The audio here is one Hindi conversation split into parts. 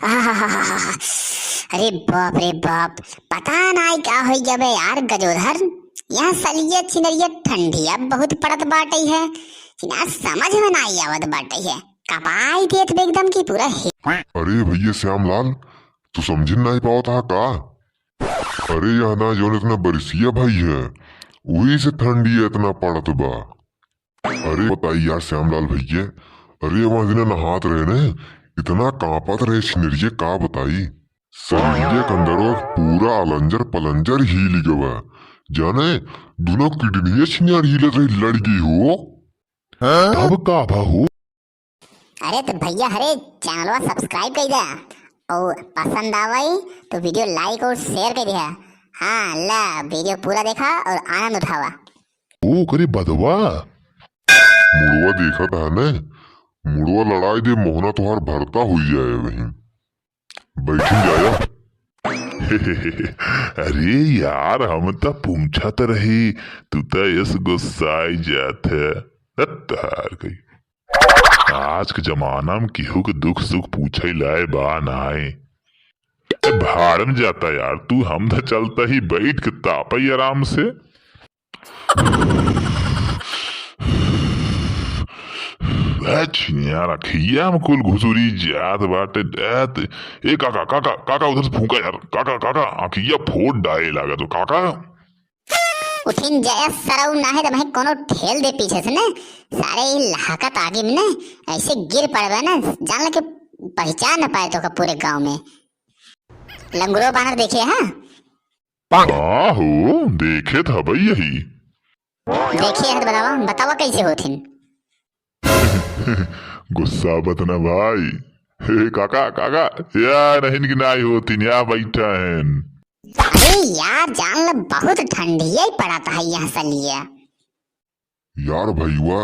आहाहाहा। अरे बाप रे बाप, पता नहीं क्या हो गया बे यार गजोधर। यहाँ सलिए छिनरिए ठंडी अब बहुत पड़त बाटे है। ना समझ में नहीं आवत बाटे है। कपाई देत बे एकदम की पूरा अरे भैया श्यामलाल, तू समझ नहीं पाओ था का? अरे यहाँ ना जो इतना बरसिया भाई है, वही से ठंडी इतना पड़त बा। अरे बताइए यार श्यामलाल भैया, अरे वहां दिन नहात रहे ने, इतना कांपत रहे छिनरिए का बताई। सलिए कंदर पूरा अलंजर पलंजर हिल गवा, जाने दोनों किडनी छिनियार हिलत रही लड़की हो। तब का भाऊ? अरे तो भैया हरे चैनल सब्सक्राइब कर दे और पसंद आवाई तो वीडियो लाइक और शेयर कर दिया। हाँ ला वीडियो पूरा देखा और आनंद उठावा। ओ करे बदवा मुड़वा देखा था ने, मुड़वा लड़ाई दे मोहना तुहार भरता हुई जाए वहीं बैठी जाया। अरे यार हम तो पूछत रही, तू तो इस गुस्साई जात है। तार गई आज के जमाना में केहू के दुख सुख पूछे लाए बा नाई। भाड़ में जाता यार तू, हम तो चलता ही बैठ के तापई आराम से। यार अखिया में कुल घुसुरी जात बाटे डेत। ए काका काका काका उधर से फूका यार, काका काका अखिया फोड़ डाए लागा तो काका। उठिन जया सरऊ ना है तो भाई कोनो ठेल दे पीछे से ना, सारे लाहकत आगे में ना ऐसे गिर पड़वे ना, जान ले के पहचान न पाए तो का पूरे गांव में। लंगड़ो बानर देखे हाँ? हो देखे था भाई यही। देखिए है तो बतावा बतावा कैसे होथिन। गुस्सा बतना भाई। हे काका काका यार नहीं कि नाई होती या बैठा है। अरे यार जान ले बहुत ठंडी ही पड़ा था यहाँ सलिया। यार भैया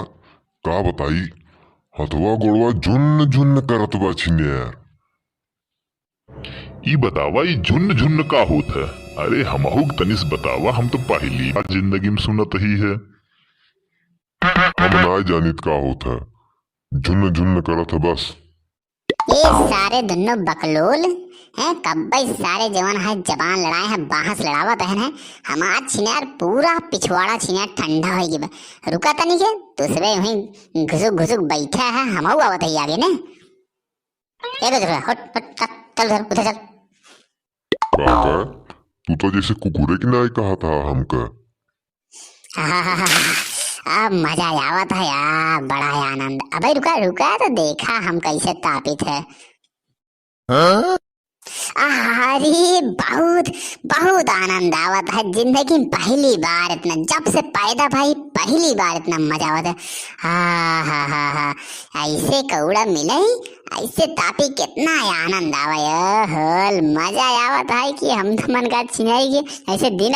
का बताई, हथवा गोड़वा झुन्न झुन्न करत बा छिनियार। ई बतावा ई झुन्न झुन्न का होता है? अरे हमहू तनिस बतावा, हम तो पहली बार जिंदगी में सुनत ही है। हम ना जानित का होता है, झुन्न झुन्न करत है बस। ये सारे दोनों बकलोल हैं, कब्बे सारे जवान है जबान लड़ाए हैं, बांस लड़ावत है। हमार छिनार पूरा पिछवाड़ा छिनार ठंडा हो गया। रुका तनी के दूसरे वहीं घुसुक घुसुक बैठा है, हम आवत है आगे ने। ए बेटा हट हट चल उधर उधर चल। काका तू तो जैसे कुकुरे की नाई कहा था हमका। अब मजा आवत है यार, बड़ा है आनंद। अबे रुका रुका तो देखा हम कैसे तापित है। अरे बहुत बहुत आनंद आवत है जिंदगी में, पहली बार इतना, जब से पैदा भाई पहली बार इतना मजा आवत है। हा ऐसे कौड़ा मिले, ऐसे तापी कितना आनंद आवा होल, मजा आवत है कि हम तो मन का छिनाई के ऐसे दिन।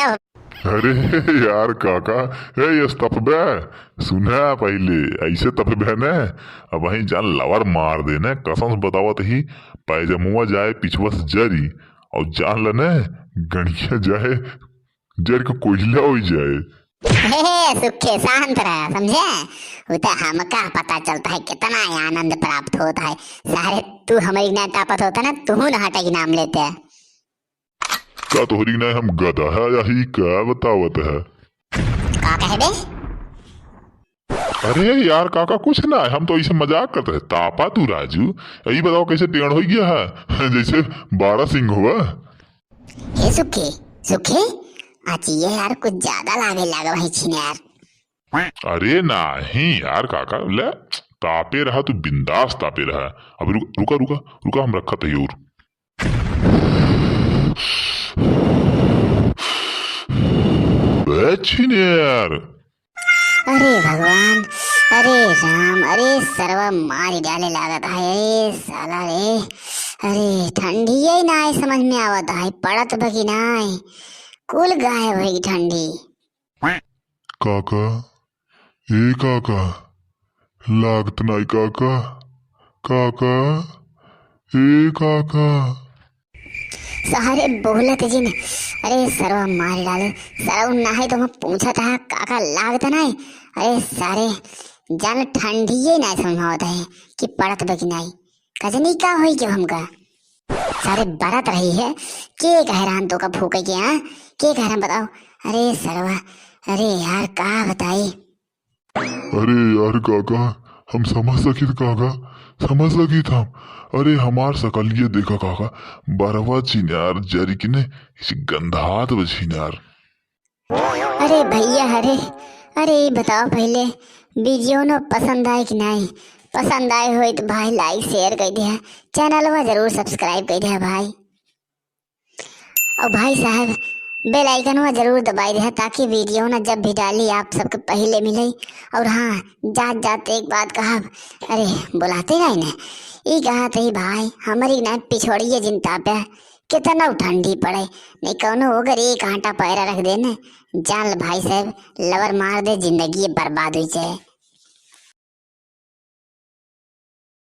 अरे यार काका ये तपबे सुना पहले ऐसे तपबे ने, अब वहीं जान लवर मार देने कसम से बतावत ही। पैजमुआ जाए पिछवा से जरी और जान लेने गणिया जाए जर को कोयला हो जाए। सुखे शांत रहा समझे, उतना हमका पता चलता है कितना आनंद प्राप्त होता है। सारे तू हमारी ना तापत होता ना, तू ना हटा की नाम लेते है। का तोहरी ना हम गधा है यही क्या बतावत है? का कहे बे? अरे यार काका कुछ ना है, हम तो ऐसे मजाक करते हैं। तापा तू राजू, यही बताओ कैसे टेढ़ हो गया है जैसे 12 सिंह हुआ। हे सुखे सुखे आज ये यार कुछ ज्यादा लागे लगा भाई छिनार। अरे नहीं यार काका ले तापे रहा तू, बिंदास तापे रहा। अब रुका रुका रुका हम रखा था और यार। अरे भगवान, अरे राम, अरे सर्व मारी डाले लागत है साला रे। अरे ठंडी ही ना समझ में आवत है, पड़त बगी ना कुल गायब होगी ठंडी। काका ए काका लागत नहीं काका, काका ए काका। सारे बोलत जिन, अरे सर्व मार डाले सर्व ना तो मैं पूछा था काका लागत नहीं। अरे सारे जान ठंडी ही ना समझ में आवत है कि पड़त बगी नहीं, कजनी का होई क्यों हमका। सारे बरत रही है। के कहरान तो का फूके के यहाँ के कहरान बताओ। अरे सरवा, अरे यार का बताई। अरे यार काका, हम समझ सकित काका, समझ सकित हम। अरे हमार सकल ये देखा काका, बरवा छिनार जरी की ने इसी गंधात बछिनार। अरे भैया, अरे बताओ पहले वीडियो न पसंद आए कि नहीं। पसंद आए हो तो भाई लाइक शेयर कर दिया, चैनल में जरूर सब्सक्राइब कर दिया भाई। और भाई साहब बेल आइकन में जरूर दबाई दिया ताकि वीडियो ना जब भी डाली आप सबके पहले मिले। और हाँ, जात जाते एक बात कहा, अरे बुलाते नहीं ने ये कहा थे भाई हमारी ना पिछोड़िए जिनता पे कितना ठंडी पड़े नहीं कौनो अगर एक आटा पैरा रख देने जान ल भाई साहब लवर मार दे, जिंदगी बर्बाद हुई जाए।